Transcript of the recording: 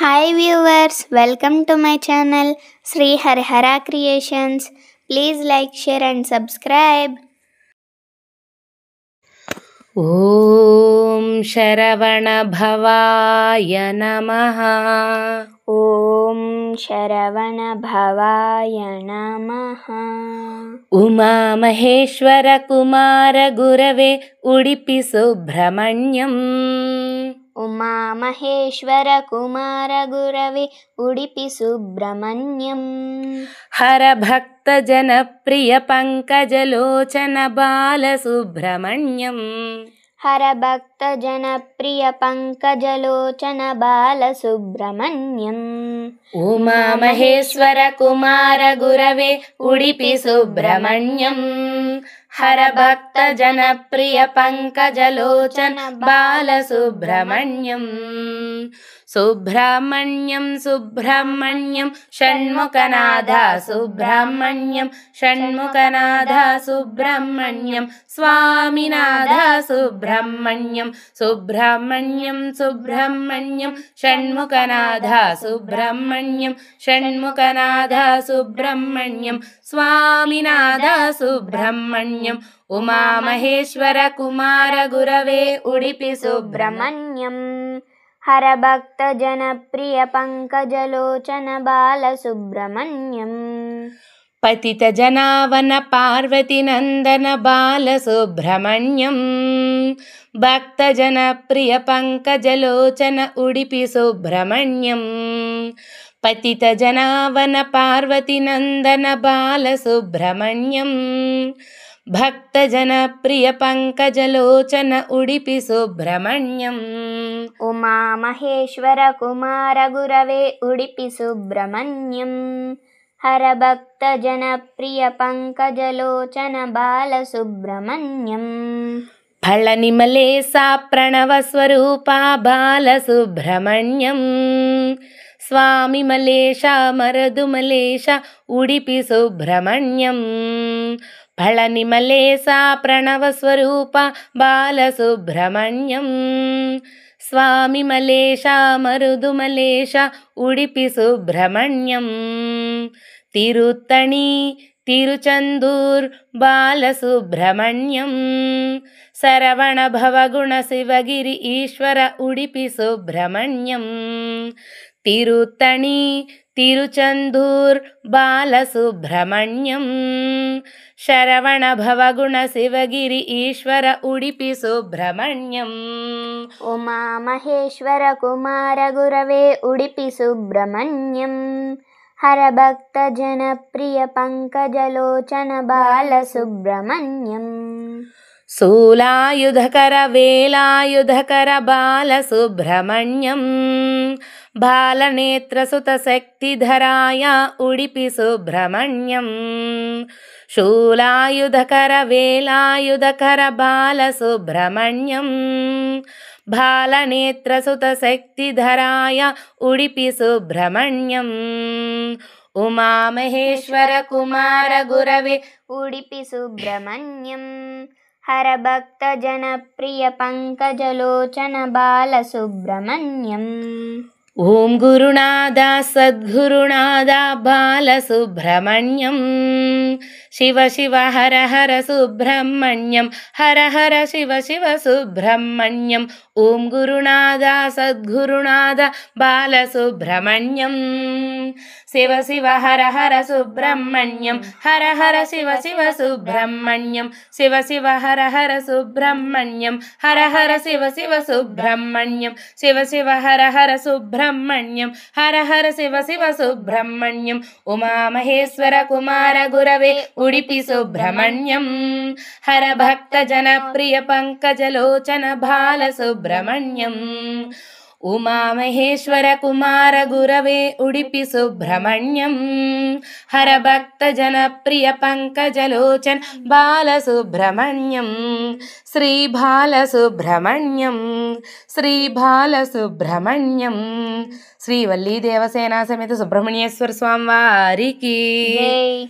Hi viewers, welcome to my channel Sri Harihara Creations. Please like, share and subscribe. ఓం శరవణ భవాయ నమః. ఓం శరవణ భవాయ నమః. ఉమామహేశ్వర కుమార గురవే ఉడిపి సుబ్రహ్మణ్యం. ఉమామహేశ్వర కుమార గురవే ఉడిపి సుబ్రహ్మణ్యం. హర భక్త జనప్రియ పంకజలోచన బాల సుబ్రహ్మణ్యం. హర భక్త జనప్రియ పంకజలోచన బాల సుబ్రహ్మణ్యం. ఉమామహేశ్వర కుమార గురవే ఉడిపి సుబ్రహ్మణ్యం. హర భక్త జనప్రియ పంకజలోచన బాల సుబ్రహ్మణ్యం. సుబ్రహ్మణ్యం సుబ్రహ్మణ్యం షణ్ముఖనాథ సుబ్రహ్మణ్యం. షణ్ముఖనాథ సుబ్రహ్మణ్యం స్వామినాథ సుబ్రహ్మణ్యం. సుబ్రహ్మణ్యం సుబ్రహ్మణ్యం షణ్ముఖనాథ సుబ్రహ్మణ్యం. షణ్ముఖనాథ సుబ్రహ్మణ్యం స్వామినాథ సుబ్రహ్మణ్యం. ఉమామహేశ్వర కుమార గురవే ఉడిపి సుబ్రహ్మణ్యం. హర భక్త జనప్రియ పంకజలోచన బాల సుబ్రహ్మణ్యం. పతిత జనావన పార్వతి నందన బాల సుబ్రహ్మణ్యం. భక్త జనప్రియ పంకజలోచన ఉడిపి సుబ్రహ్మణ్యం. పతిత జనావన పార్వతి నందన బాల సుబ్రహ్మణ్యం. భక్త జనప్రియ పంకజలోచన ఉడిపి సుబ్రహ్మణ్యం. ఉమామహేశ్వర కుమార గురవే ఉడిపి సుబ్రహ్మణ్యం. హర భక్త జనప్రియ పంకజలోచన బాల సుబ్రహ్మణ్యం. ఫళనిమలేశ ప్రణవ స్వరూప బాల సుబ్రహ్మణ్యం. స్వామి మలేశ మరదు మలేశ ఉడిపి సుబ్రహ్మణ్యం. ఫళనిమలేశ ప్రణవ స్వరూప బాల సుబ్రహ్మణ్యం. స్వామి మలేశ మరుదు మలేశ ఉడిపి సుబ్రహ్మణ్యం. తిరుత్తణి తిరుచందూర్ బాల సుబ్రహ్మణ్యం. శరవణ భవగుణ శివగిరి ఈశ్వర ఉడిపి సుబ్రహ్మణ్యం. తిరుత్తణి తిరుచందూర్ బాల సుబ్రహ్మణ్యం. శరవణ భవగుణ శివగిరి ఈశ్వర ఉడిపి సుబ్రహ్మణ్యం. ఉమామహేశ్వర కుమార గురవే ఉడిపి సుబ్రహ్మణ్యం. హర భక్త జనప్రియ పంకజలోచన బాల సుబ్రహ్మణ్యం. శూలాయుధకర వేలాయుధకర బాల సుబ్రహ్మణ్యం. బాలనేత్రసుత శక్తిధరాయ ఉడిపి సుబ్రహ్మణ్యం. శూలాయుధకర వేలాయుధకర బాల సుబ్రహ్మణ్యం. బాలనేత్రసుత శక్తిధరాయ ఉడిపి సుబ్రహ్మణ్యం. ఉమామహేశ్వర కుమార గురవే ఉడిపి సుబ్రహ్మణ్యం. హర భక్త జనప్రియ పంకజలోచన బాల సుబ్రహ్మణ్యం. ఓం గురునాథ సద్గురునాథ బాల సుబ్రహ్మణ్యం. శివ శివ హర హర సుబ్రహ్మణ్యం. హర హర శివ శివ సుబ్రహ్మణ్యం. ఓం గురునాథ సద్గురునాథ బాల సుబ్రహ్మణ్యం. శివ శివ హర హర సుబ్రహ్మణ్యం. హర హర శివ శివ సుబ్రహ్మణ్యం. శివ శివ హర హర సుబ్రహ్మణ్యం. హర హర శివ శివ సుబ్రహ్మణ్యం. శివ శివ హర హర సుబ్రహ్మణ్యం. హర హర శివ శివ సుబ్రహ్మణ్యం. ఉమామహేశ్వర కుమార గురవే ఉడిపి సుబ్రహ్మణ్యం. హర భక్త జనప్రియ పంకజలోచన బాల సుబ్రహ్మణ్యం. ఉమామహేశ్వర కుమార గురవే ఉడిపి సుబ్రహ్మణ్యం. హర భక్త జనప్రియ పంకజలోచన బాల సుబ్రహ్మణ్యం. శ్రీ బాల సుబ్రహ్మణ్యం. శ్రీ బాల సుబ్రహ్మణ్యం. శ్రీ వల్లీ దేవసేనా సమేత సుబ్రహ్మణ్యేశ్వర స్వామి వారికి జై.